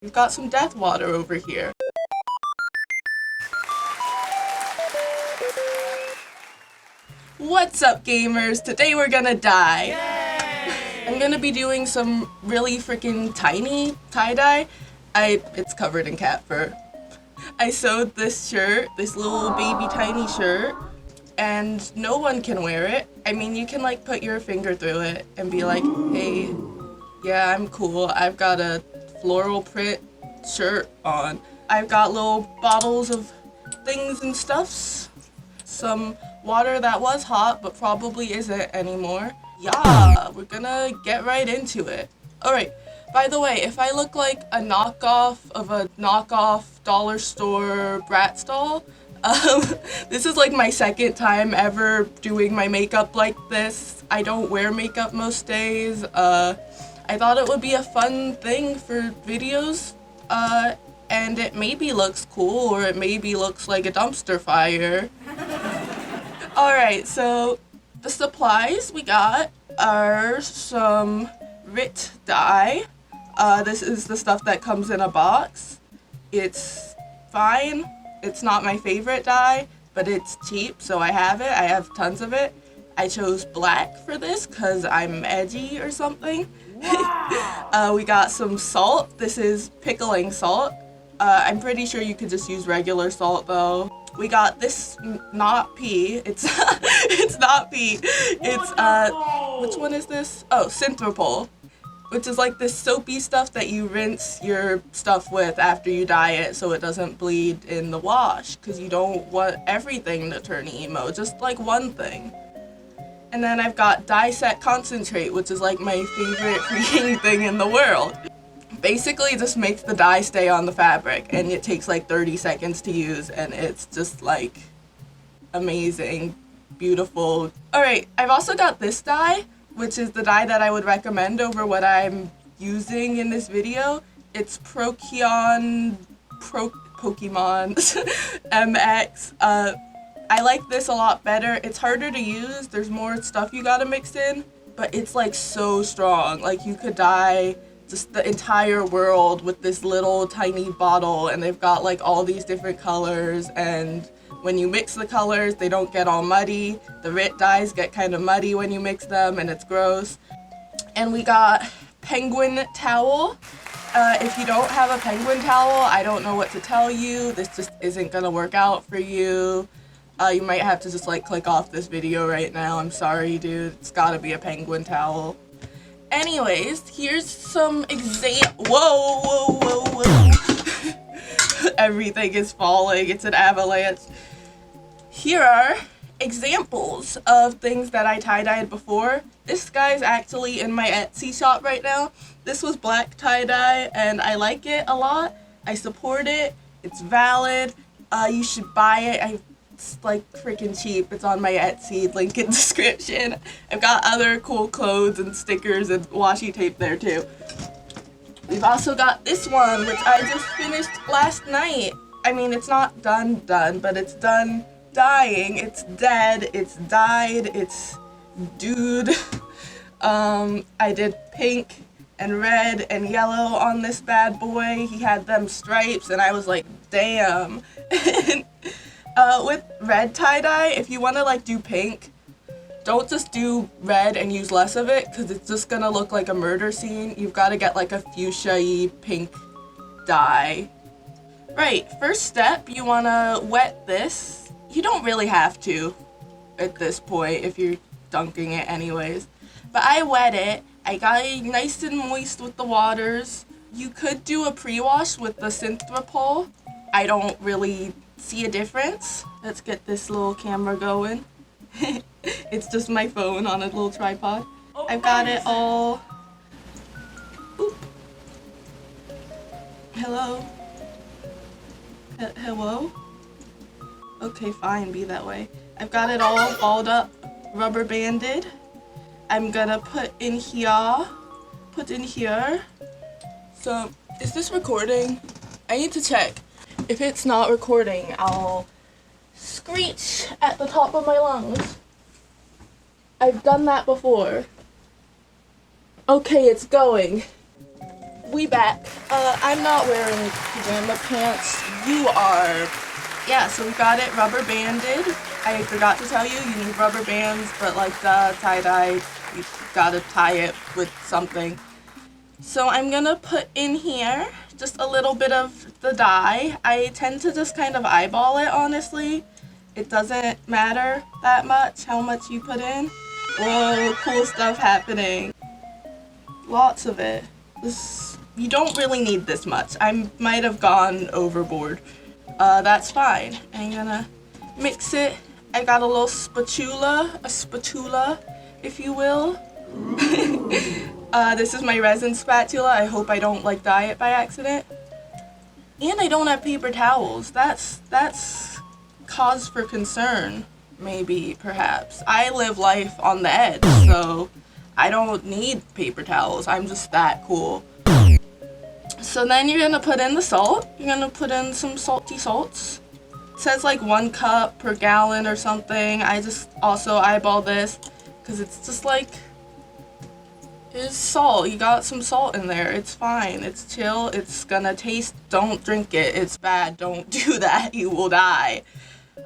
We've got some death water over here. What's up, gamers? Today we're gonna dye. Yay! I'm gonna be doing some really freaking tiny tie-dye. It's covered in cat fur. I sewed this shirt, this little baby tiny shirt, and no one can wear it. I mean, you can like put your finger through it and be like, hey, yeah, I'm cool. I've got a floral print shirt on. I've got little bottles of things and stuffs. Some water that was hot but probably isn't anymore. Yeah, we're gonna get right into it. Alright, by the way, if I look like a knockoff of a knockoff dollar store Bratz doll, this is like my second time ever doing my makeup like this. I don't wear makeup most days. I thought it would be a fun thing for videos, and it maybe looks cool or it maybe looks like a dumpster fire. Alright, so the supplies we got are some RIT dye. This is the stuff that comes in a box. It's fine. It's not my favorite dye, but it's cheap, so I have it. I have tons of it. I chose black for this because I'm edgy or something. Wow. We got some salt. This is pickling salt. I'm pretty sure you could just use regular salt though. We got this, not pea. It's it's not pea. It's which one is this? Oh, synthropol, which is like this soapy stuff that you rinse your stuff with after you dye it so it doesn't bleed in the wash, because you don't want everything to turn emo, just like one thing. And then I've got dye set concentrate, which is like my favorite freaking thing in the world. Basically just makes the dye stay on the fabric, and it takes like 30 seconds to use, and it's just like amazing, beautiful. Alright, I've also got this dye, which is the dye that I would recommend over what I'm using in this video. It's Pokemon MX. I like this a lot better. It's harder to use, there's more stuff you gotta mix in, but it's like so strong. Like you could dye just the entire world with this little tiny bottle, and they've got like all these different colors, and when you mix the colors they don't get all muddy. The RIT dyes get kind of muddy when you mix them and it's gross. And we got penguin towel. If you don't have a penguin towel, I don't know what to tell you. This just isn't gonna work out for you. You might have to just like click off this video right now. I'm sorry, dude. It's gotta be a penguin towel. Anyways, here's some whoa. Everything is falling. It's an avalanche. Here are examples of things that I tie-dyed before. This guy's actually in my Etsy shop right now. This was black tie-dye, and I like it a lot. I support it. It's valid. You should buy it. It's like freaking cheap. It's on my Etsy, link in description. I've got other cool clothes and stickers and washi tape there too. We've also got this one, which I just finished last night. I mean, it's not done, but it's done dyeing. It's dead, it's dyed, it's dude. I did pink and red and yellow on this bad boy. He had them stripes and I was like, damn. With red tie-dye, if you want to like do pink, don't just do red and use less of it, because it's just gonna look like a murder scene. You've got to get like a fuchsia-y pink dye. Right, first step, you want to wet this. You don't really have to at this point if you're dunking it anyways. But I wet it. I got it nice and moist with the waters. You could do a pre-wash with the synthropol. I don't really see a difference. Let's get this little camera going. It's just my phone on a little tripod. I've got it all. Oop. Hello? Hello? Okay, fine, be that way. I've got it all balled up, rubber banded. I'm gonna put in here. So, is this recording? I need to check. If it's not recording, I'll screech at the top of my lungs. I've done that before. Okay, it's going. we back. I'm not wearing pajama pants. You are. Yeah, so we got it rubber banded. I forgot to tell you, you need rubber bands, but like the tie-dye, you gotta tie it with something. So I'm gonna put in here just a little bit of the dye. I tend to just kind of eyeball it, honestly. It doesn't matter that much how much you put in. Whoa, cool stuff happening. Lots of it. You don't really need this much. I might have gone overboard. That's fine. I'm gonna mix it. I got a little spatula, if you will. This is my resin spatula. I hope I don't like dye it by accident. And I don't have paper towels. That's cause for concern, maybe, perhaps. I live life on the edge, so I don't need paper towels. I'm just that cool. So then you're gonna put in the salt. You're gonna put in some salty salts. It says like 1 cup per gallon or something. I just also eyeball this because it's just like, it's salt. You got some salt in there. It's fine. It's chill. It's gonna taste. Don't drink it. It's bad. Don't do that. You will die.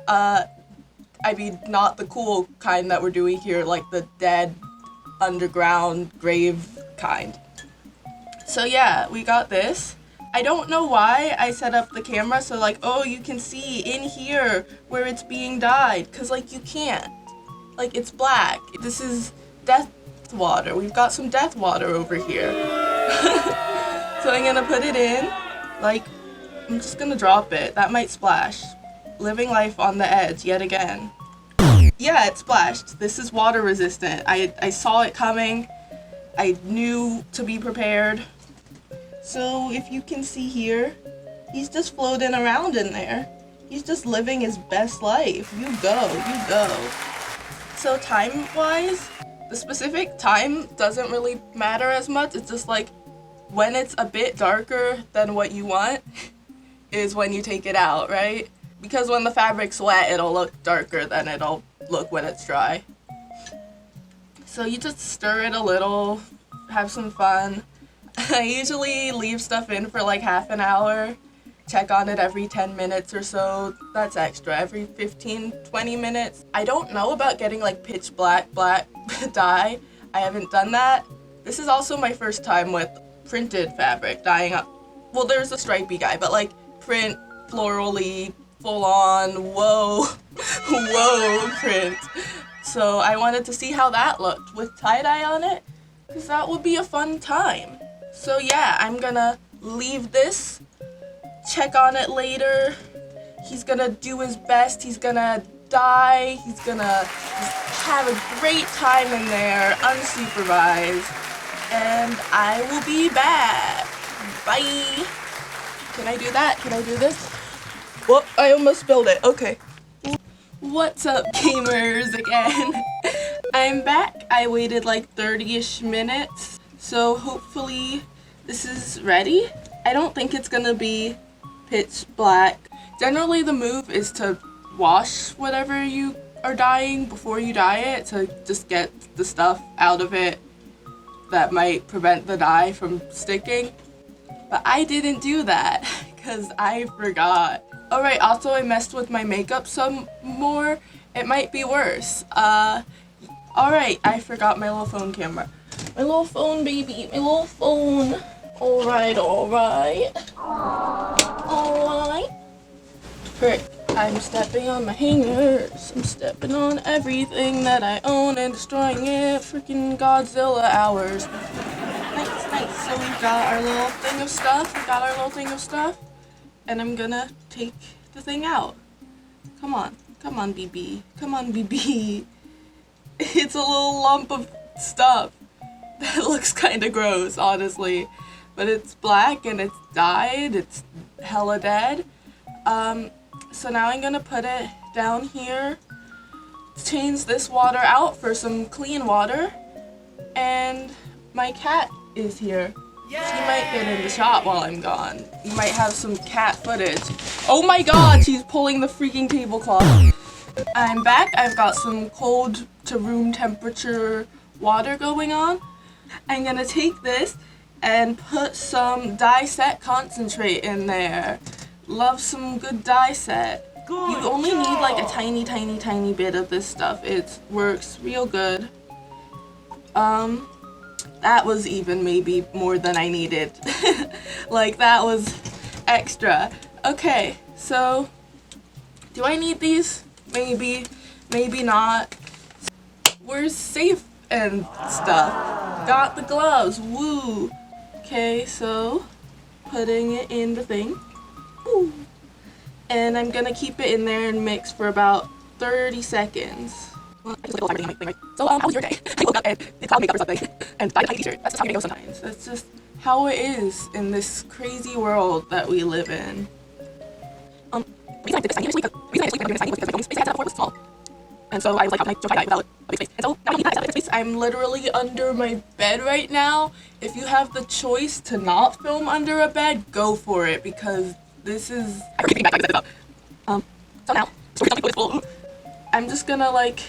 I mean, not the cool kind that we're doing here, like the dead underground grave kind. So yeah, we got this. I don't know why I set up the camera so like, oh, you can see in here where it's being dyed, cause like you can't. Like it's black. This is death water. We've got some death water over here. So I'm gonna put it in. Like, I'm just gonna drop it. That might splash. Living life on the edge yet again. Yeah, it splashed. This is water resistant. I saw it coming. I knew to be prepared. So if you can see here, he's just floating around in there. He's just living his best life. You go. So time-wise, the specific time doesn't really matter as much. It's just like when it's a bit darker than what you want is when you take it out, right? Because when the fabric's wet, it'll look darker than it'll look when it's dry. So you just stir it a little, have some fun. I usually leave stuff in for like half an hour, check on it every 10 minutes or so. That's extra, every 15, 20 minutes. I don't know about getting like pitch black dye. I haven't done that. This is also my first time with printed fabric dyeing up. Well, there's a stripey guy, but like print, florally, full on, whoa print. So I wanted to see how that looked with tie-dye on it, because that would be a fun time. So yeah, I'm gonna leave this, check on it later. He's gonna do his best, he's gonna dye, he's gonna have a great time in there, unsupervised, and I will be back. Bye. Can I do that? Can I do this? Whoop, I almost spilled it. Okay. What's up, gamers, again? I'm back. I waited like 30-ish minutes, so hopefully this is ready. I don't think it's gonna be pitch black. Generally, the move is to wash whatever you are dyeing before you dye it to just get the stuff out of it that might prevent the dye from sticking. But I didn't do that because I forgot. Alright, also I messed with my makeup some more. It might be worse. Alright, I forgot my little phone camera. My little phone, baby. My little phone. Alright. Frick, I'm stepping on my hangers. I'm stepping on everything that I own and destroying it. Freaking Godzilla hours. Nice. So we've got our little thing of stuff. And I'm gonna take the thing out. Come on, BB. Come on, BB. It's a little lump of stuff that looks kinda gross, honestly. But it's black and it's dyed, it's hella dead. So now I'm gonna put it down here, change this water out for some clean water, and my cat is here. She might get in the shot while I'm gone. You might have some cat footage. Oh my god, she's pulling the freaking tablecloth. I'm back. I've got some cold to room temperature water going on. I'm gonna take this and put some dye set concentrate in there. Love some good dye set. You only need like a tiny, tiny, tiny bit of this stuff. It works real good. That was even maybe more than I needed. Like that was extra. Okay, so do I need these? Maybe, maybe not. We're safe and stuff. Got the gloves, woo. Okay, so putting it in the thing. Woo. And I'm gonna keep it in there and mix for about 30 seconds. Well, I just look a little timer, right? So, how was your day? I woke up and did cloud makeup or something, and dyed a tiny t-shirt. That's just how it goes sometimes. That's just how it is in this crazy world that we live in. The reason I did this tiny, the reason I actually doing this tiny was because my phone space I had set up before was small. And so I was like, how can I show tie-dye without a big space? And so now I need that big space. I'm literally under my bed right now. If you have the choice to not film under a bed, go for it, because this is... I heard back, I up. So now, I'm just gonna like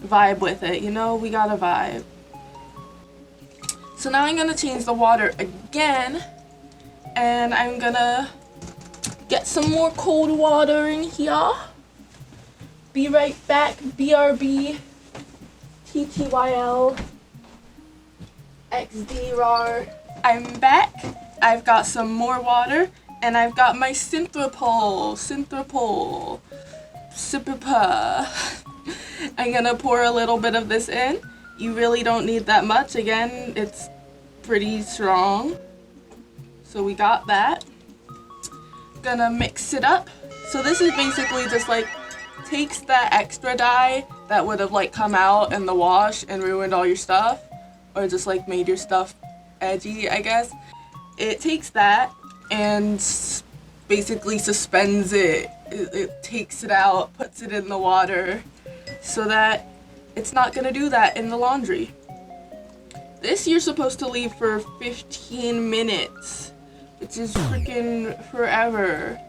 vibe with it, you know, we gotta vibe. So now I'm gonna change the water again, and I'm gonna get some more cold water in here. Be right back, BRB, TTYL, XD-RAR. I'm back. I've got some more water, and I've got my Synthropol. I'm gonna pour a little bit of this in. You really don't need that much. Again, it's pretty strong. So we got that. Gonna mix it up. So this is basically just like takes that extra dye that would have like come out in the wash and ruined all your stuff, or just like made your stuff edgy, I guess. It takes that and basically suspends it. It takes it out, puts it in the water, so that it's not gonna do that in the laundry. This you're supposed to leave for 15 minutes, which is freaking forever.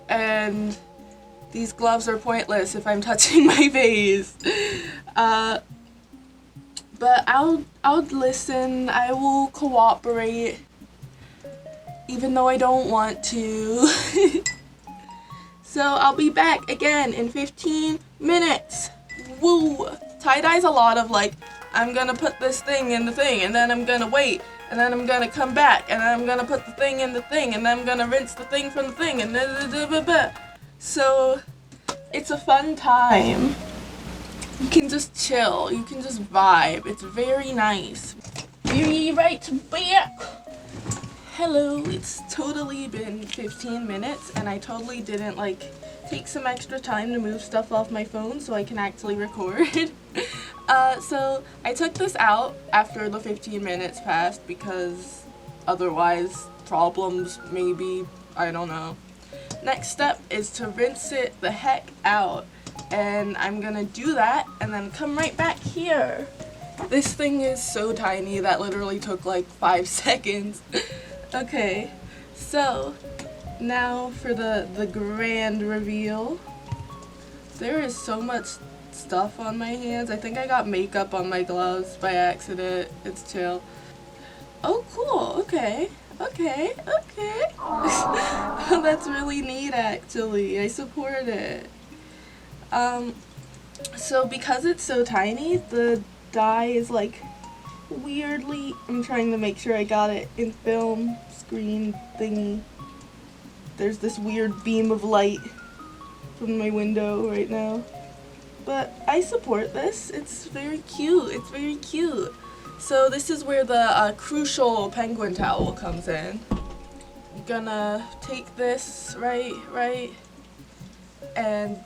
And these gloves are pointless if I'm touching my face. But I'll listen, I will cooperate, even though I don't want to. So I'll be back again in 15 minutes. Woo! Tie-dye's a lot of like, I'm gonna put this thing in the thing, and then I'm gonna wait, and then I'm gonna come back, and then I'm gonna put the thing in the thing, and then I'm gonna rinse the thing from the thing, and then so it's a fun time. You can just chill, you can just vibe. It's very nice. Be right back. Hello, it's totally been 15 minutes, and I totally didn't like take some extra time to move stuff off my phone so I can actually record. So I took this out after the 15 minutes passed because otherwise problems maybe, I don't know. Next step is to rinse it the heck out, and I'm gonna do that and then come right back here. This thing is so tiny that literally took like 5 seconds. Okay, so now for the grand reveal. There is so much stuff on my hands. I think I got makeup on my gloves by accident. It's chill. Oh, cool. Okay. Okay. Okay. That's really neat, actually. I support it. So because it's so tiny, the dye is like weirdly, I'm trying to make sure I got it in film screen thingy. There's this weird beam of light from my window right now. But I support this. It's very cute. It's very cute. So this is where the crucial penguin towel comes in. I'm gonna take this right, and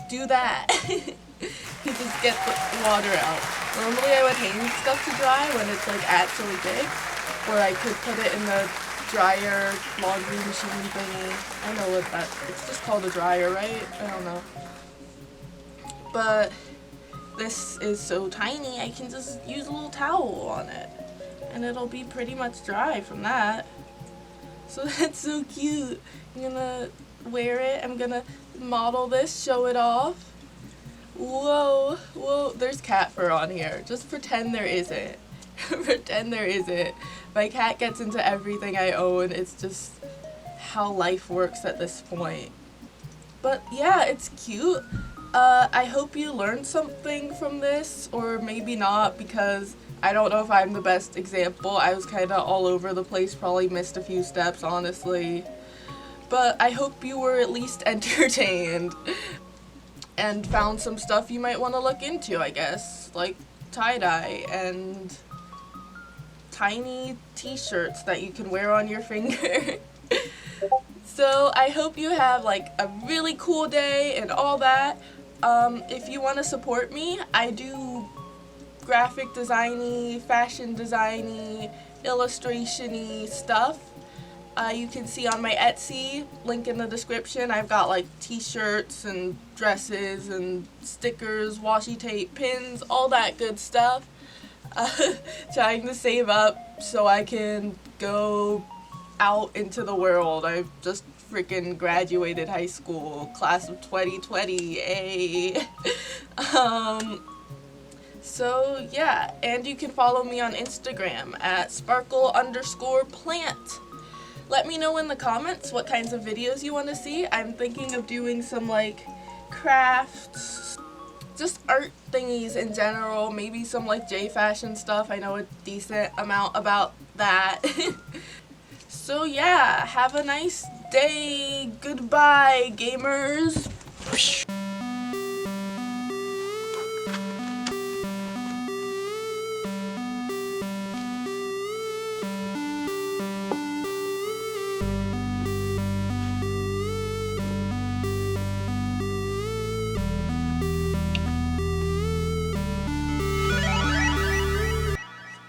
do that. You just get the water out. Normally I would hang stuff to dry when it's like actually big, or I could put it in the dryer laundry machine thingy. I know what that, it's just called a dryer, right? I don't know. But this is so tiny, I can just use a little towel on it, and it'll be pretty much dry from that. So that's so cute. I'm gonna wear it, I'm gonna model this, show it off. Whoa, whoa, there's cat fur on here. Just pretend there isn't. Pretend there isn't. My cat gets into everything I own. It's just how life works at this point. But yeah, it's cute. I hope you learned something from this, or maybe not, because I don't know if I'm the best example. I was kind of all over the place, probably missed a few steps, honestly. But I hope you were at least entertained and found some stuff you might want to look into, I guess, like tie-dye and tiny t-shirts that you can wear on your finger. So I hope you have like a really cool day and all that. If you want to support me, I do graphic designy, fashion designy, illustration-y stuff. You can see on my Etsy, link in the description, I've got like t-shirts and dresses and stickers, washi tape, pins, all that good stuff. Trying to save up so I can go out into the world. I've just freaking graduated high school, class of 2020, So yeah, and you can follow me on Instagram at sparkle_plant. Let me know in the comments what kinds of videos you want to see. I'm thinking of doing some like crafts, just art thingies in general, maybe some like J-fashion stuff. I know a decent amount about that. So yeah, have a nice day. Goodbye, gamers.